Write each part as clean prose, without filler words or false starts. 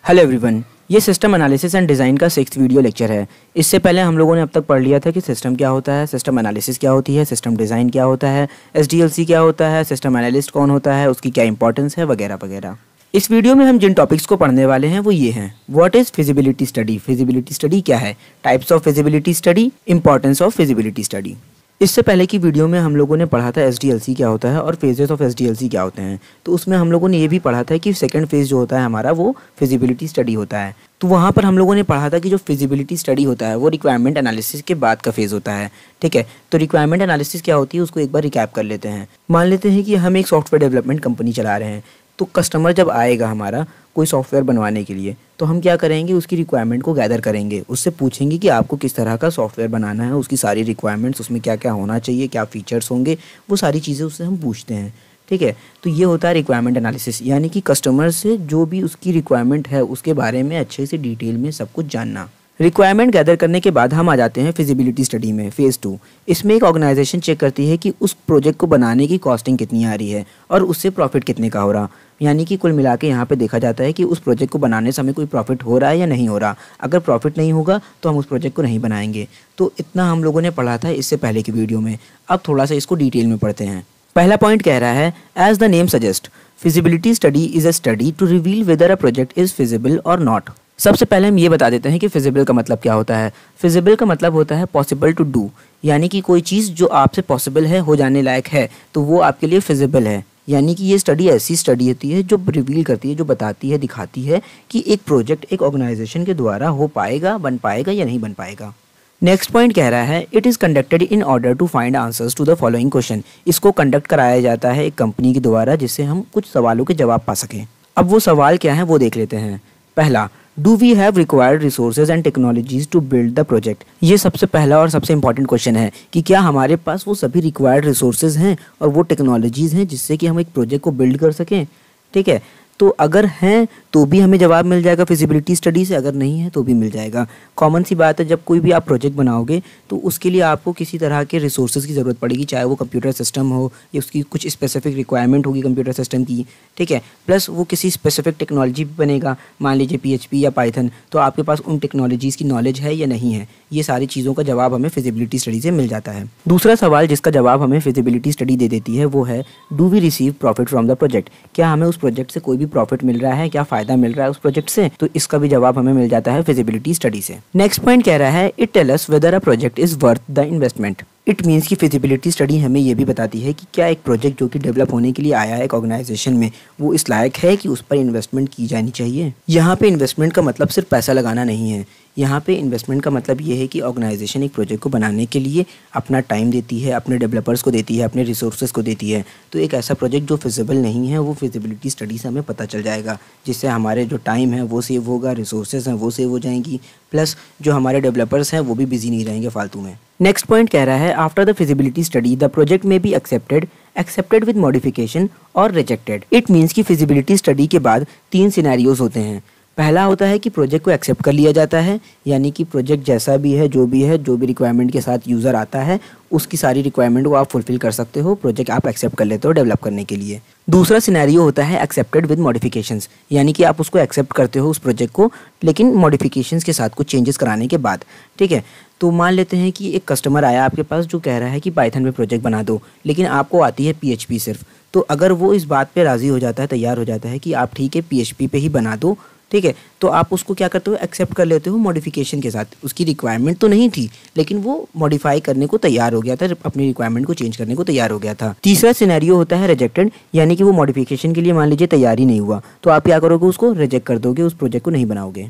Hello everyone, ये system analysis and design का 6th video lecture है। इससे पहले हम लोगों ने अब तक पढ़ लिया था कि सिस्टम क्या होता है, सिस्टम एनालिसिस क्या होती है, सिस्टम डिज़ाइन क्या होता है, एसडीएलसी क्या होता है, सिस्टम एनालिस्ट कौन होता है, उसकी क्या इंपॉर्टेंस है वगैरह वगैरह। इस वीडियो में हम जिन टॉपिक्स को पढ़ने वाले हैं वो ये हैं। What is feasibility study, feasibility study क्या है, types of feasibility study, importance of feasibility study. इससे पहले की वीडियो में हम लोगों ने पढ़ा था एसडीएलसी क्या होता है और फेजेस ऑफ एसडीएलसी क्या होते हैं। तो उसमें हम लोगों ने ये भी पढ़ा था कि सेकंड फेज जो होता है हमारा वो फिजिबिलिटी स्टडी होता है। तो वहाँ पर हम लोगों ने पढ़ा था कि जो फिजिबिलिटी स्टडी होता है वो रिक्वायरमेंट एनालिसिस के बाद का फेज़ होता है। ठीक है, तो रिक्वायरमेंट एनालिसिस क्या होती है उसको एक बार रिकैप कर लेते हैं। मान लेते हैं कि हम एक सॉफ्टवेयर डेवलपमेंट कंपनी चला रहे हैं। तो कस्टमर जब आएगा हमारा कोई सॉफ्टवेयर बनवाने के लिए, तो हम क्या करेंगे, उसकी रिक्वायरमेंट को गैदर करेंगे, उससे पूछेंगे कि आपको किस तरह का सॉफ्टवेयर बनाना है, उसकी सारी रिक्वायरमेंट्स, उसमें क्या क्या होना चाहिए, क्या फीचर्स होंगे, वो सारी चीज़ें उससे हम पूछते हैं। ठीक है, तो ये होता है रिक्वायरमेंट एनालिसिस, यानी कि कस्टमर से जो भी उसकी रिक्वायरमेंट है उसके बारे में अच्छे से डिटेल में सब कुछ जानना। रिक्वायरमेंट गैदर करने के बाद हम आ जाते हैं फिजिबिलिटी स्टडी में, फेज़ 2। इसमें एक ऑर्गेनाइजेशन चेक करती है कि उस प्रोजेक्ट को बनाने की कॉस्टिंग कितनी आ रही है और उससे प्रॉफिट कितने का हो रहा। यानी कि कुल मिला के यहाँ पे देखा जाता है कि उस प्रोजेक्ट को बनाने समय कोई प्रॉफिट हो रहा है या नहीं हो रहा। अगर प्रॉफिट नहीं होगा तो हम उस प्रोजेक्ट को नहीं बनाएंगे। तो इतना हम लोगों ने पढ़ा था इससे पहले की वीडियो में। अब थोड़ा सा इसको डिटेल में पढ़ते हैं। पहला पॉइंट कह रहा है, as the name suggest feasibility study is a study to reveal whether a project is feasible और नॉट। सबसे पहले हम ये बता देते हैं कि फिजिबल का मतलब क्या होता है। फिजिबल का मतलब होता है पॉसिबल टू डू, यानी कि कोई चीज़ जो आपसे पॉसिबल है, हो जाने लायक है, तो वो आपके लिए फिजिबल है। यानी कि ये स्टडी ऐसी स्टडी होती है जो रिवील करती है, जो बताती है, दिखाती है कि एक प्रोजेक्ट एक ऑर्गेनाइजेशन के द्वारा हो पाएगा, बन पाएगा या नहीं बन पाएगा। नेक्स्ट पॉइंट कह रहा है, it is conducted in order to find answers to the following question. इसको कंडक्ट कराया जाता है एक कंपनी के द्वारा जिससे हम कुछ सवालों के जवाब पा सकें। अब वो सवाल क्या है वो देख लेते हैं। पहला, do we have required resources and technologies to build the project. ये सबसे पहला और सबसे इंपॉर्टेंट क्वेश्चन है कि क्या हमारे पास वो सभी रिक्वायर्ड रिसोर्सेज हैं और वो टेक्नोलॉजीज़ हैं जिससे कि हम एक प्रोजेक्ट को बिल्ड कर सकें। ठीक है, तो अगर हैं तो भी हमें जवाब मिल जाएगा फिजिबिलिटी स्टडी से, अगर नहीं है तो भी मिल जाएगा। कॉमन सी बात है, जब कोई भी आप प्रोजेक्ट बनाओगे तो उसके लिए आपको किसी तरह के रिसोर्सेज की ज़रूरत पड़ेगी, चाहे वो कंप्यूटर सिस्टम हो या उसकी कुछ स्पेसिफिक रिक्वायरमेंट होगी कंप्यूटर सिस्टम की। ठीक है, प्लस वो किसी स्पेसिफिक टेक्नोलॉजी भी बनेगा, मान लीजिए PHP या पाइथन, तो आपके पास उन टेक्नोलॉजीज़ की नॉलेज है या नहीं है। ये सारी चीज़ों का जवाब हमें फिजिबिलिटी स्टडी से मिल जाता है। दूसरा सवाल जिसका जवाब हमें फिजिबिलिटी स्टडी दे देती है वो है, do we receive profit from the project. क्या हमें उस प्रोजेक्ट से कोई भी प्रॉफिट मिल रहा है, क्या फ़ायदा मिल रहा है उस प्रोजेक्ट से, तो इसका भी जवाब हमें मिल जाता है फिजिबिलिटी स्टडी से। नेक्स्ट पॉइंट कह रहा है, it tell us whether a project is worth the investment. It means कि फिजिबिलिटी स्टडी हमें ये भी बताती है कि क्या एक प्रोजेक्ट जो कि डेवलप होने के लिए आया है एक ऑर्गेनाइजेशन में, वो इस लायक है कि उस पर इन्वेस्टमेंट की जानी चाहिए। यहाँ पे इन्वेस्टमेंट का मतलब सिर्फ पैसा लगाना नहीं है। यहाँ पे इन्वेस्टमेंट का मतलब ये है कि ऑर्गेनाइजेशन एक प्रोजेक्ट को बनाने के लिए अपना टाइम देती है, अपने डेवलपर्स को देती है, अपने रिसोर्सेज को देती है। तो एक ऐसा प्रोजेक्ट जो फिजिबल नहीं है वो फिजिबिलिटी स्टडी से हमें पता चल जाएगा, जिससे हमारे जो टाइम है वो सेव होगा, रिसोर्सेज हैं वो सेव हो जाएंगी, प्लस जो हमारे डेवलपर्स हैं वो भी बिजी नहीं रहेंगे फालतू में। नेक्स्ट पॉइंट कह रहा है, after the feasibility study the project में बी एक्सेप्टेड विद मॉडिफिकेशन और रिजेक्टेड। इट मीन्स कि फिजिबिलिटी स्टडी के बाद 3 सिनेरियोज होते हैं। पहला होता है कि प्रोजेक्ट को एक्सेप्ट कर लिया जाता है, यानी कि प्रोजेक्ट जैसा भी है, जो भी रिक्वायरमेंट के साथ यूज़र आता है उसकी सारी रिक्वायरमेंट को आप फुलफिल कर सकते हो, प्रोजेक्ट आप एक्सेप्ट कर लेते हो डेवलप करने के लिए। दूसरा सिनेरियो होता है एक्सेप्टेड विद मॉडिफिकेशंस, यानी कि आप उसको एक्सेप्ट करते हो उस प्रोजेक्ट को, लेकिन मॉडिफिकेशंस के साथ कुछ चेंजेस कराने के बाद। ठीक है, तो मान लेते हैं कि एक कस्टमर आया आपके पास जो कह रहा है कि पाइथन में प्रोजेक्ट बना दो, लेकिन आपको आती है PHP सिर्फ। तो अगर वो इस बात पे राज़ी हो जाता है, तैयार हो जाता है कि आप ठीक है PHP पे ही बना दो, ठीक है, तो आप उसको क्या करते हो, एक्सेप्ट कर लेते हो मॉडिफिकेशन के साथ। उसकी रिक्वायरमेंट तो नहीं थी लेकिन वो मॉडिफाई करने को तैयार हो गया था, अपनी रिक्वायरमेंट को चेंज करने को तैयार हो गया था। तीसरा सिनेरियो होता है रिजेक्टेड, यानी कि वो मॉडिफिकेशन के लिए मान लीजिए तैयार ही नहीं हुआ, तो आप क्या करोगे, उसको रिजेक्ट कर दोगे, उस प्रोजेक्ट को नहीं बनाओगे।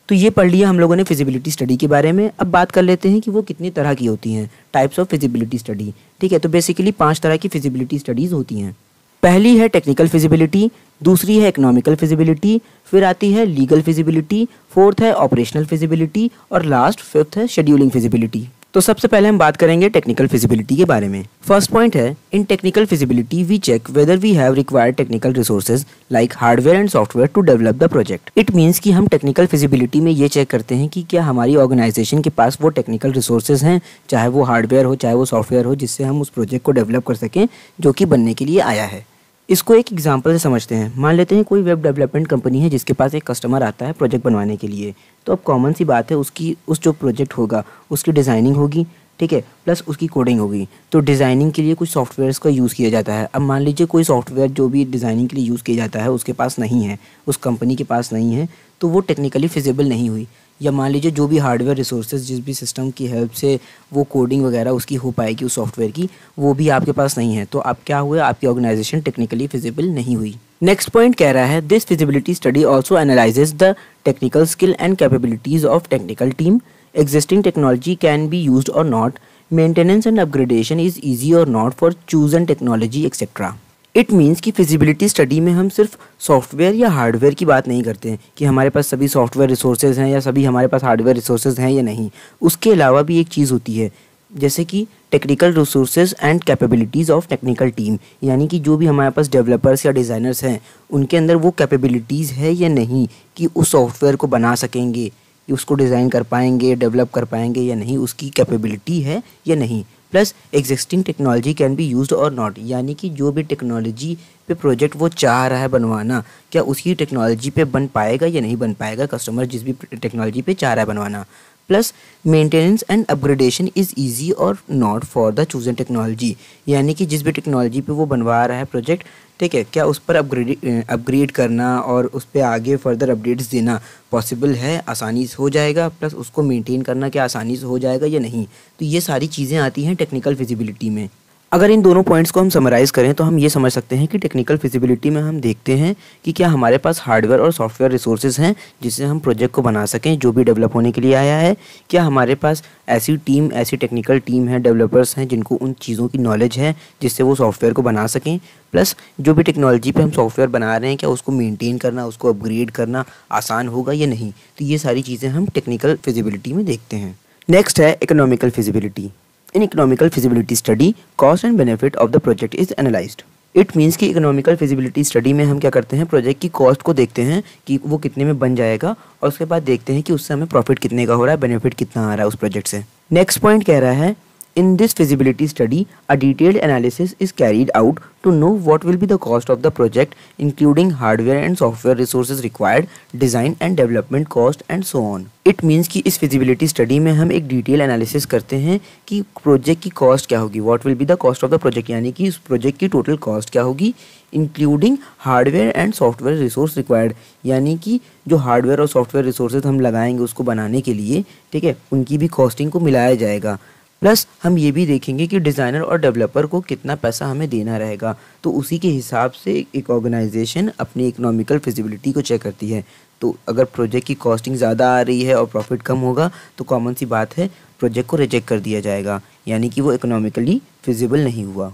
तो ये पढ़ लिया हम लोगों ने फिजिबिलिटी स्टडी के बारे में। अब बात कर लेते हैं कि वो कितनी तरह की होती हैं, टाइप्स ऑफ फिजिबिलिटी स्टडी। ठीक है, तो बेसिकली 5 तरह की फिजिबिलिटी स्टडीज़ होती हैं। पहली है टेक्निकल फिजिबिलिटी, दूसरी है इकोनॉमिकल फिजिबिलिटी, फिर आती है लीगल फिजिबिलिटी, फोर्थ है ऑपरेशनल फिजिबिलिटी और लास्ट 5th है शेड्यूलिंग फिजिबिलिटी। तो सबसे पहले हम बात करेंगे टेक्निकल फिजिबिलिटी के बारे में। फर्स्ट पॉइंट है, in technical feasibility we check whether we have required technical resources like hardware and software to develop the project. It means कि हम टेक्निकल फिजिबिलिटी में ये चेक करते हैं कि क्या हमारी ऑर्गेनाइजेशन के पास वो टेक्निकल रिसोर्सेज हैं, चाहे वो हार्डवेयर हो चाहे वो सॉफ्टवेयर हो, जिससे हम उस प्रोजेक्ट को डेवलप कर सकें जो कि बनने के लिए आया है। इसको एक एग्जांपल से समझते हैं। मान लेते हैं कोई वेब डेवलपमेंट कंपनी है जिसके पास एक कस्टमर आता है प्रोजेक्ट बनवाने के लिए। तो अब कॉमन सी बात है, उसकी उस जो प्रोजेक्ट होगा उसकी डिज़ाइनिंग होगी, ठीक है, प्लस उसकी कोडिंग होगी। तो डिज़ाइनिंग के लिए कुछ सॉफ्टवेयर्स का यूज़ किया जाता है। अब मान लीजिए कोई सॉफ्टवेयर जो भी डिज़ाइनिंग के लिए यूज़ किया जाता है उसके पास नहीं है, उस कंपनी के पास नहीं है, तो वो टेक्निकली फिजिबल नहीं हुई। या मान लीजिए जो भी हार्डवेयर रिसोर्सेज जिस भी सिस्टम की हेल्प से वो कोडिंग वगैरह उसकी हो पाएगी उस सॉफ्टवेयर की, वो भी आपके पास नहीं है, तो आप क्या हुए, आपकी ऑर्गेनाइजेशन टेक्निकली फिजिबल नहीं हुई। नेक्स्ट पॉइंट कह रहा है this feasibility study also analyses the technical skill and capabilities of technical team, existing technology can be used or not, maintenance and upgradation is easy or not for chosen technology etcetera. It means कि feasibility study में हम सिर्फ software या hardware की बात नहीं करते हैं कि हमारे पास सभी सॉफ्टवेयर रिसोर्सेज हैं या सभी हमारे पास हार्डवेयर रिसोर्सेज हैं या नहीं। उसके अलावा भी एक चीज़ होती है जैसे कि technical resources and capabilities of technical team, यानी कि जो भी हमारे पास डेवलपर्स या डिज़ाइनर्स हैं उनके अंदर वो कैपेबिलिटीज़ है या नहीं कि उस सॉफ्टवेयर को बना सकेंगे, कि उसको डिज़ाइन कर पाएंगे, डेवलप कर पाएंगे या नहीं, उसकी कैपेबिलिटी है या नहीं। Plus existing technology can be used or not, यानी कि जो भी टेक्नोलॉजी पे प्रोजेक्ट वो चाह रहा है बनवाना, क्या उसी टेक्नोलॉजी पे बन पाएगा या नहीं बन पाएगा, कस्टमर जिस भी टेक्नोलॉजी पे चाह रहा है बनवाना। Plus maintenance and upgradation is easy or not for the chosen technology, यानी कि जिस भी टेक्नोलॉजी पे वो बनवा रहा है प्रोजेक्ट, ठीक है, क्या उस पर अपग्रेड करना और उस पर आगे फर्दर अपडेट्स देना पॉसिबल है, आसानी से हो जाएगा, प्लस उसको मेंटेन करना क्या आसानी से हो जाएगा या नहीं। तो ये सारी चीज़ें आती हैं टेक्निकल फिजिबिलिटी में। अगर इन दोनों पॉइंट्स को हम समराइज़ करें तो हम ये समझ सकते हैं कि टेक्निकल फिजिबिलिटी में हम देखते हैं कि क्या हमारे पास हार्डवेयर और सॉफ्टवेयर रिसोर्सेज हैं जिससे हम प्रोजेक्ट को बना सकें जो भी डेवलप होने के लिए आया है, क्या हमारे पास ऐसी टीम, ऐसी टेक्निकल टीम है, डेवलपर्स हैं जिनको उन चीज़ों की नॉलेज है जिससे वो सॉफ्टवेयर को बना सकें, प्लस जो भी टेक्नोलॉजी पे हम सॉफ्टवेयर बना रहे हैं क्या उसको मेंटेन करना, उसको अपग्रेड करना आसान होगा या नहीं। तो ये सारी चीज़ें हम टेक्निकल फिजिबिलिटी में देखते हैं। नेक्स्ट है economical feasibility. In economical feasibility study, cost and benefit of the project is analyzed. It means कि इकोनॉमिकल फिजिबिलिटी स्टडी में हम क्या करते हैं, प्रोजेक्ट की कॉस्ट को देखते हैं कि वो कितने में बन जाएगा और उसके बाद देखते हैं कि उससे हमें प्रॉफिट कितने का हो रहा है, बेनिफिट कितना आ रहा है उस प्रोजेक्ट से। नेक्स्ट पॉइंट कह रहा है in this feasibility study a detailed analysis is carried out to know what will be the cost of the project including hardware and software resources required, design and development cost and so on. It means कि इस feasibility study में हम एक detail analysis करते हैं कि project की cost क्या होगी, what will be the cost of the project, यानी कि उस प्रोजेक्ट की टोटल कॉस्ट क्या होगी, including hardware and software resource required, यानी कि जो हार्डवेयर और सॉफ्टवेयर रिसोर्सेज हम लगाएंगे उसको बनाने के लिए, ठीक है, उनकी भी कॉस्टिंग को मिलाया जाएगा। प्लस हम ये भी देखेंगे कि डिज़ाइनर और डेवलपर को कितना पैसा हमें देना रहेगा, तो उसी के हिसाब से एक ऑर्गेनाइजेशन अपनी इकोनॉमिकल फिजिबिलिटी को चेक करती है। तो अगर प्रोजेक्ट की कॉस्टिंग ज़्यादा आ रही है और प्रॉफिट कम होगा तो कॉमन सी बात है प्रोजेक्ट को रिजेक्ट कर दिया जाएगा, यानी कि वो इकोनॉमिकली फिजिबल नहीं हुआ।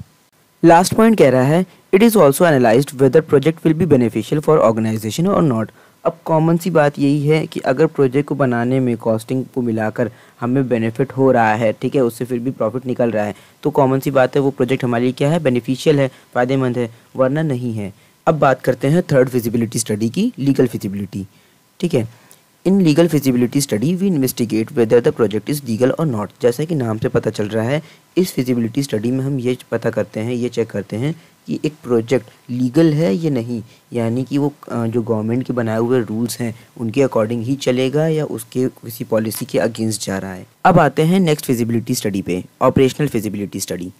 लास्ट पॉइंट कह रहा है it is also analyzed whether project will be beneficial for organization और नॉट। अब कॉमन सी बात यही है कि अगर प्रोजेक्ट को बनाने में कॉस्टिंग को मिलाकर हमें बेनिफिट हो रहा है, ठीक है, उससे फिर भी प्रॉफिट निकल रहा है, तो कॉमन सी बात है वो प्रोजेक्ट हमारे लिए क्या है, बेनिफिशियल है, फ़ायदेमंद है, वरना नहीं है। अब बात करते हैं थर्ड फिजिबिलिटी स्टडी की, लीगल फिजिबिलिटी। ठीक है, in legal feasibility study we investigate whether the project is legal और नॉट। जैसा कि नाम से पता चल रहा है, इस फिजिबिलिटी स्टडी में हम ये पता करते हैं, ये चेक करते हैं कि एक प्रोजेक्ट लीगल है या नहीं, यानी कि वो जो गवर्नमेंट के बनाए हुए रूल्स हैं उनके अकॉर्डिंग ही चलेगा या उसके किसी पॉलिसी के अगेंस्ट जा रहा है। अब आते हैं नेक्स्ट फिजिबिलिटी स्टडी पे, operational feasibility study.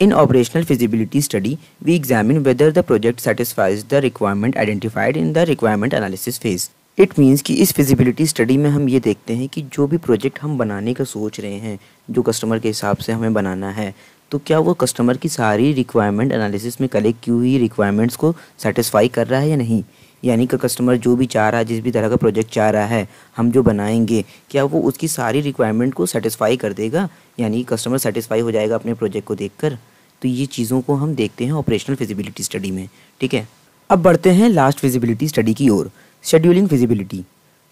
In operational feasibility study, we examine whether the project satisfies the requirement identified in the requirement analysis phase. It means कि इस feasibility study में हम ये देखते हैं कि जो भी प्रोजेक्ट हम बनाने का सोच रहे हैं, जो कस्टमर के हिसाब से हमें बनाना है, तो क्या वो कस्टमर की सारी रिक्वायरमेंट एनालिसिस में कलेक्ट की हुई रिक्वायरमेंट्स को सेटिस्फाई कर रहा है या नहीं। यानी कि कस्टमर जो भी चाह रहा है, जिस भी तरह का प्रोजेक्ट चाह रहा है, हम जो बनाएंगे क्या वो उसकी सारी रिक्वायरमेंट को सेटिस्फाई कर देगा, यानी कस्टमर सेटिस्फाई हो जाएगा अपने प्रोजेक्ट को देखकर। तो ये चीज़ों को हम देखते हैं ऑपरेशनल फिजिबिलिटी स्टडी में। ठीक है, अब बढ़ते हैं लास्ट फिजिबिलिटी स्टडी की ओर, scheduling feasibility.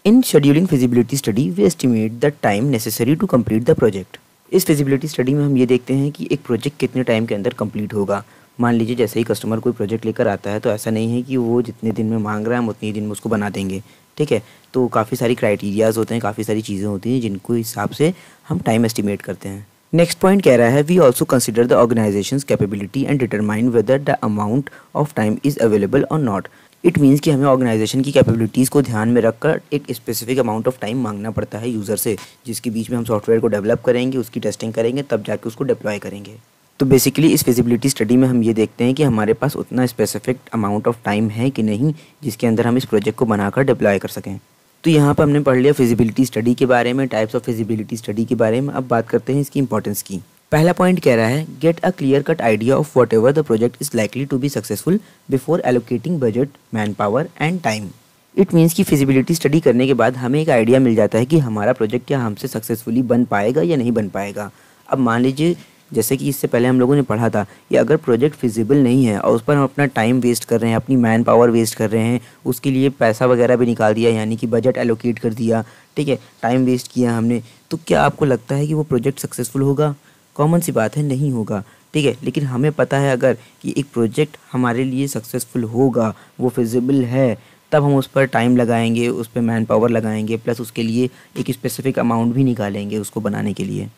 In scheduling feasibility study we estimate the time necessary to complete the project. इस फिजिबिलिटी स्टडी में हम ये देखते हैं कि एक प्रोजेक्ट कितने टाइम के अंदर कंप्लीट होगा। मान लीजिए जैसे ही कस्टमर कोई प्रोजेक्ट लेकर आता है तो ऐसा नहीं है कि वो जितने दिन में मांग रहा है हम उतने ही दिन में उसको बना देंगे। ठीक है, तो काफ़ी सारी क्राइटेरियाज़ होते हैं, काफ़ी सारी चीज़ें होती हैं जिनको हिसाब से हम टाइम एस्टिमेट करते हैं। नेक्स्ट पॉइंट कह रहा है we also consider the organization's capability and determine whether the amount of time is available और नॉट। इट मीन्स कि हमें ऑर्गेनाइजेशन की कैपेबिलिटीज़ को ध्यान में रखकर एक स्पेसिफिक अमाउंट ऑफ टाइम मांगना पड़ता है यूज़र से, जिसके बीच में हम सॉफ्टवेयर को डेवलप करेंगे, उसकी टेस्टिंग करेंगे, तब जाके उसको डिप्लॉय करेंगे। तो बेसिकली इस फिजिबिलिटी स्टडी में हम ये देखते हैं कि हमारे पास उतना स्पेसिफिक अमाउंट ऑफ टाइम है कि नहीं जिसके अंदर हम इस प्रोजेक्ट को बनाकर डिप्लॉय कर सकें। तो यहाँ पर हमने पढ़ लिया फिजिबिलिटी स्टडी के बारे में, टाइप्स ऑफ फिजिबिलिटी स्टडी के बारे में। अब बात करते हैं इसकी इंपॉर्टेंस की। पहला पॉइंट कह रहा है get a clear cut idea of whatever the project is likely to be successful before allocating budget, manpower and time. It means कि फिजिबिलिटी स्टडी करने के बाद हमें एक आइडिया मिल जाता है कि हमारा प्रोजेक्ट क्या हमसे सक्सेसफुली बन पाएगा या नहीं बन पाएगा। अब मान लीजिए जैसे कि इससे पहले हम लोगों ने पढ़ा था कि अगर प्रोजेक्ट फिजिबल नहीं है और उस पर हम अपना टाइम वेस्ट कर रहे हैं, अपनी मैन पावर वेस्ट कर रहे हैं, उसके लिए पैसा वगैरह भी निकाल दिया, यानी कि बजट एलोकेट कर दिया, ठीक है, टाइम वेस्ट किया हमने, तो क्या आपको लगता है कि वो प्रोजेक्ट सक्सेसफुल होगा? कॉमन सी बात है, नहीं होगा, ठीक है। लेकिन हमें पता है अगर कि एक प्रोजेक्ट हमारे लिए सक्सेसफुल होगा, वो फिजिबल है, तब हम उस पर टाइम लगाएंगे, उस पर मैन पावर लगाएंगे, प्लस उसके लिए एक स्पेसिफिक अमाउंट भी निकालेंगे उसको बनाने के लिए।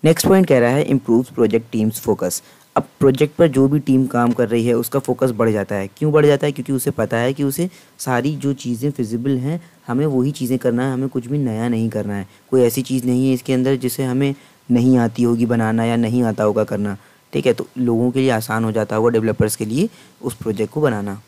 नेक्स्ट पॉइंट कह रहा है इम्प्रूव्स प्रोजेक्ट टीम्स फोकस। अब प्रोजेक्ट पर जो भी टीम काम कर रही है उसका फोकस बढ़ जाता है। क्यों बढ़ जाता है? क्योंकि उसे पता है कि उसे सारी जो चीज़ें फिजिबल हैं हमें वही चीज़ें करना है, हमें कुछ भी नया नहीं करना है। कोई ऐसी चीज़ नहीं है इसके अंदर जिसे हमें नहीं आती होगी बनाना या नहीं आता होगा करना, ठीक है। तो लोगों के लिए आसान हो जाता होगा, डेवलपर्स के लिए, उस प्रोजेक्ट को बनाना।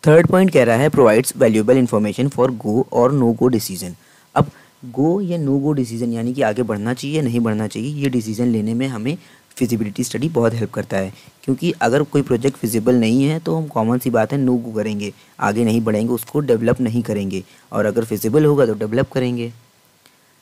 थर्ड पॉइंट कह रहा है provides valuable information for go और नो गो डिसीजन। अब गो या नो गो डिसीजन यानी कि आगे बढ़ना चाहिए या नहीं बढ़ना चाहिए, ये डिसीजन लेने में हमें फिजिबिलिटी स्टडी बहुत हेल्प करता है। क्योंकि अगर कोई प्रोजेक्ट फिजिबल नहीं है तो हम कॉमन सी बात है नो गो करेंगे, आगे नहीं बढ़ेंगे, उसको डेवलप नहीं करेंगे, और अगर फिजिबल होगा तो डेवलप करेंगे।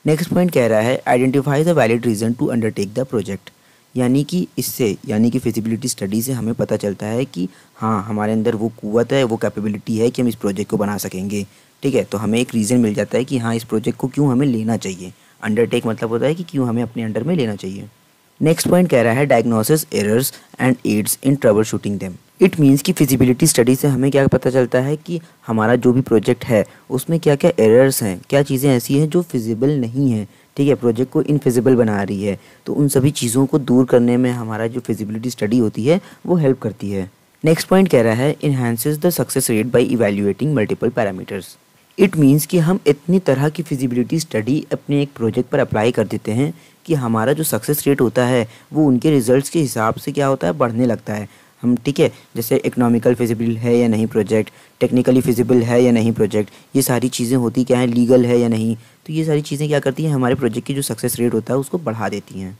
नेक्स्ट पॉइंट कह रहा है identify the valid reason to undertake the project. यानी कि इससे यानी कि फिजिबिलिटी स्टडी से हमें पता चलता है कि हाँ हमारे अंदर वो कुव्वत है, वो कैपेबिलिटी है कि हम इस प्रोजेक्ट को बना सकेंगे, ठीक है। तो हमें एक रीज़न मिल जाता है कि हाँ इस प्रोजेक्ट को क्यों हमें लेना चाहिए। अंडरटेक मतलब होता है कि क्यों हमें अपने अंडर में लेना चाहिए। नेक्स्ट पॉइंट कह रहा है diagnosis errors and aids in troubleshooting them. It means कि फिजिबिलिटी स्टडी से हमें क्या पता चलता है कि हमारा जो भी प्रोजेक्ट है उसमें क्या क्या एरर्स हैं, क्या चीज़ें ऐसी हैं जो फिजिबल नहीं हैं, ठीक है, प्रोजेक्ट को इनफिजिबल बना रही है। तो उन सभी चीज़ों को दूर करने में हमारा जो फिजिबिलिटी स्टडी होती है वो हेल्प करती है। नेक्स्ट पॉइंट कह रहा है enhances the success rate by evaluating multiple parameters. It means कि हम इतनी तरह की फिजिबिलिटी स्टडी अपने एक प्रोजेक्ट पर अप्लाई कर देते हैं कि हमारा जो सक्सेस रेट होता है वो उनके रिजल्ट्स के हिसाब से क्या होता है, बढ़ने लगता है। हम, ठीक है, जैसे इकोनॉमिकल फिजिबल है या नहीं प्रोजेक्ट, टेक्निकली फिजिबल है या नहीं प्रोजेक्ट, ये सारी चीज़ें होती क्या हैं, लीगल है या नहीं, तो ये सारी चीज़ें क्या करती हैं, हमारे प्रोजेक्ट की जो सक्सेस रेट होता है उसको बढ़ा देती हैं।